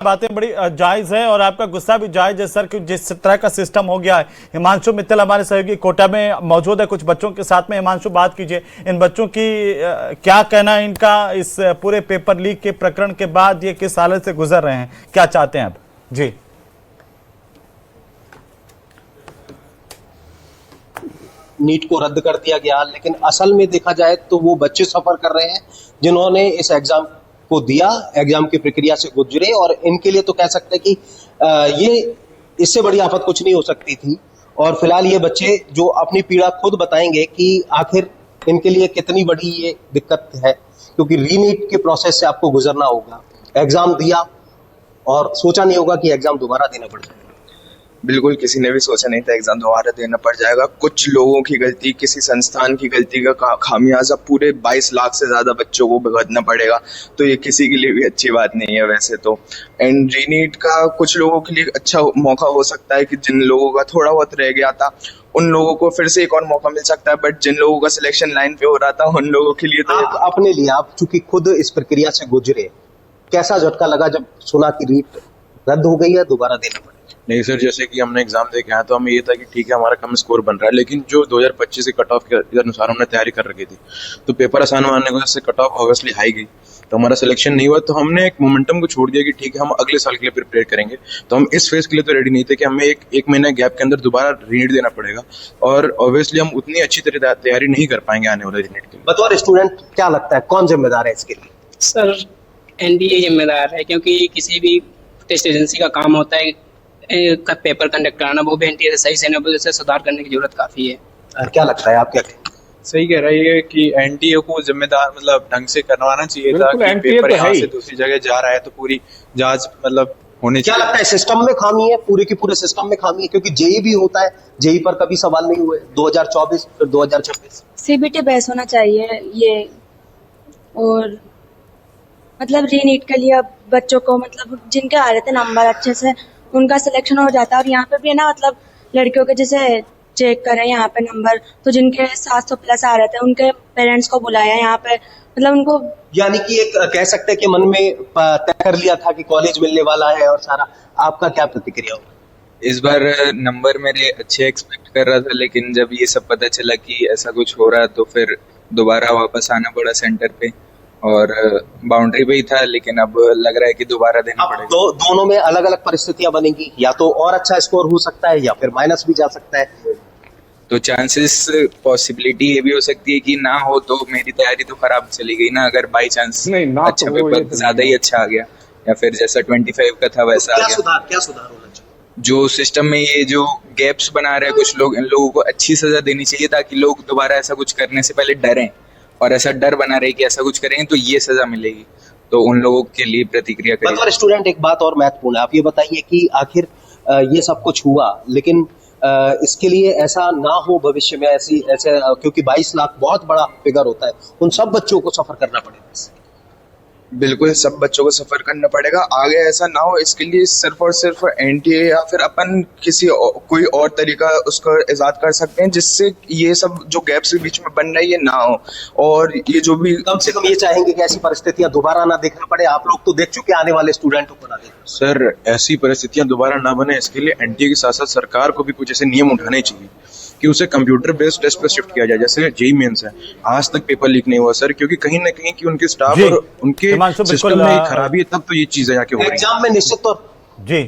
बातें बड़ी जायज है और आपका गुस्सा भी जायज है सर, कि जिस तरह का सिस्टम हो गया है। हिमांशु मित्तल हमारे सहयोगी कोटा में मौजूद है, कुछ बच्चों के साथ में। हिमांशु, बात कीजिए, इन बच्चों की क्या कहना है इनका इस पूरे पेपर लीक के प्रकरण के बाद, ये किस हालत से गुजर रहे हैं, क्या चाहते हैं अब? जी, नीट को रद्द कर दिया गया, लेकिन असल में देखा जाए तो वो बच्चे सफर कर रहे हैं जिन्होंने इस एग्जाम को दिया, एग्जाम की प्रक्रिया से गुजरे, और इनके लिए तो कह सकते हैं कि ये इससे बड़ी आफत कुछ नहीं हो सकती थी। और फिलहाल ये बच्चे जो अपनी पीड़ा खुद बताएंगे कि आखिर इनके लिए कितनी बड़ी ये दिक्कत है, क्योंकि रीनीट के प्रोसेस से आपको गुजरना होगा। एग्जाम दिया और सोचा नहीं होगा कि एग्जाम दोबारा देना पड़ जाएगा। बिल्कुल किसी ने भी सोचा नहीं था एग्जाम दोबारा देना पड़ जाएगा। कुछ लोगों की गलती, किसी संस्थान की गलती का खामियाजा पूरे 22 लाख से ज्यादा बच्चों को भुगतना पड़ेगा, तो ये किसी के लिए भी अच्छी बात नहीं है वैसे तो। एंड रीनीट का कुछ लोगों के लिए अच्छा मौका हो सकता है कि जिन लोगों का थोड़ा बहुत रह गया था उन लोगों को फिर से एक और मौका मिल सकता है, बट जिन लोगों का सिलेक्शन लाइन पे हो रहा था उन लोगों के लिए तो अपने लिए, आप चूंकि खुद इस प्रक्रिया से गुजरे, कैसा झटका लगा जब सुना कि रीट रद्द हो गई है, दोबारा देना पड़ेगा? नहीं सर, जैसे कि हमने एग्जाम दे के आया तो हमें ये था कि ठीक है हमारा कम स्कोर बन रहा है, लेकिन जो 2025 के कट ऑफ के अनुसार हमने तैयारी कर रखी थी, तो पेपर आसान मानने को जैसे कट ऑफ ऑब्वियसली हाई गई, तो हमारा सिलेक्शन नहीं हुआ, तो हमने एक मोमेंटम को छोड़ दिया कि ठीक है हम अगले साल के लिए प्रिपेयर करेंगे। तो हम इस फेज के लिए तो रेडी नहीं थे कि हमें एक महीने गैप के अंदर दोबारा रीनीट देना पड़ेगा, और ऑब्वियसली हम उतनी अच्छी तरह तैयारी नहीं कर पाएंगे आने वाले रीनीट के लिए। बतौर स्टूडेंट क्या लगता है कौन जिम्मेदार है इसके लिए? सर, एनडीए जिम्मेदार है, क्योंकि किसी भी टेस्ट एजेंसी का काम होता है का पेपर कंडक्ट कराना, वो भी एनडीए से सही से सुधार करने की जरूरत काफी है। क्या लगता है, आप क्या कहें? सही कह रही है कि एनटीए को जिम्मेदार मतलब ढंग से करवाना चाहिए था कि पेपर यहाँ से दूसरी जगह जा रहा है तो पूरी जांच मतलब होनी चाहिए। क्या लगता है सिस्टम में खामी है, पूरे की पूरे सिस्टम में खामी है? क्योंकि जेई भी होता है, जेई पर कभी सवाल नहीं हुए, 2024 फिर 2026 सीबीटी बेस होना चाहिए ये। और मतलब रीनीट के लिए अब बच्चों को मतलब जिनके आ रहे थे नंबर अच्छे से, उनका सिलेक्शन हो जाता है। और यहाँ पे भी है ना, मतलब लड़कियों के जैसे चेक करें यहाँ पे नंबर, तो जिनके 700 प्लस आ रहे थे उनके पेरेंट्स को बुलाया यहाँ पे, मतलब उनको, यानी कि एक कह सकते हैं कि मन में तय कर लिया था कि कॉलेज मिलने वाला है और सारा। आपका क्या प्रतिक्रिया होगा? इस बार नंबर मेरे अच्छे एक्सपेक्ट कर रहा था, लेकिन जब ये सब पता चला कि ऐसा कुछ हो रहा है तो फिर दोबारा वापस आना पड़ा सेंटर पे, और बाउंड्री पे ही था, लेकिन अब लग रहा है कि दोबारा देना पड़ेगा। तो दोनों में अलग अलग परिस्थितियां बनेंगी, या तो और अच्छा स्कोर हो सकता है या फिर माइनस भी जा सकता है। तो चांसेस पॉसिबिलिटी ये भी हो सकती है कि ना हो, तो मेरी तैयारी तो खराब चली गई ना, अगर बाई चांस अच्छा पेपर ज्यादा ही अच्छा आ गया, या फिर जैसा 25 का था वैसा आ गया। क्या सुधार होना चाहिए? जो सिस्टम में ये जो गैप्स बना रहे हैं कुछ लोग, इन लोगों को अच्छी सजा देनी चाहिए ताकि लोग दोबारा ऐसा कुछ करने से पहले डरें, और ऐसा डर बना रहे कि ऐसा कुछ करेंगे तो ये सजा मिलेगी, तो उन लोगों के लिए प्रतिक्रिया करें। मतलब स्टूडेंट, एक बात और महत्वपूर्ण है, आप ये बताइए कि आखिर ये सब कुछ हुआ, लेकिन इसके लिए ऐसा ना हो भविष्य में, ऐसे क्योंकि 22 लाख बहुत बड़ा फिगर होता है, उन सब बच्चों को सफर करना पड़ेगा। बिल्कुल सब बच्चों को सफर करना पड़ेगा, आगे ऐसा ना हो इसके लिए सिर्फ और सिर्फ एनटीए या फिर अपन कोई और तरीका उसको इजाद कर सकते हैं, जिससे ये सब जो गैप्स के बीच में बन रही है ना हो, और ये जो भी कम से कम ये चाहेंगे कि ऐसी परिस्थितियां दोबारा ना देखना पड़े। आप लोग तो देख चुके, आने वाले स्टूडेंटों को ना देखें। सर, ऐसी परिस्थितियां दोबारा ना बने, इसके लिए एनटीए के साथ साथ सरकार को भी कुछ ऐसे नियम उठाने चाहिए कि उसे कंप्यूटर बेस्ड टेस्ट पर शिफ्ट किया जाए। जैसे जेईई मेंस है, आज तक पेपर लीक नहीं हुआ सर, क्योंकि कहीं ना कहीं कि उनके स्टाफ और उनके सिस्टम में खराबी है, तब तो ये चीजें जाके हो रही है। एग्जाम में निश्चित तौर जी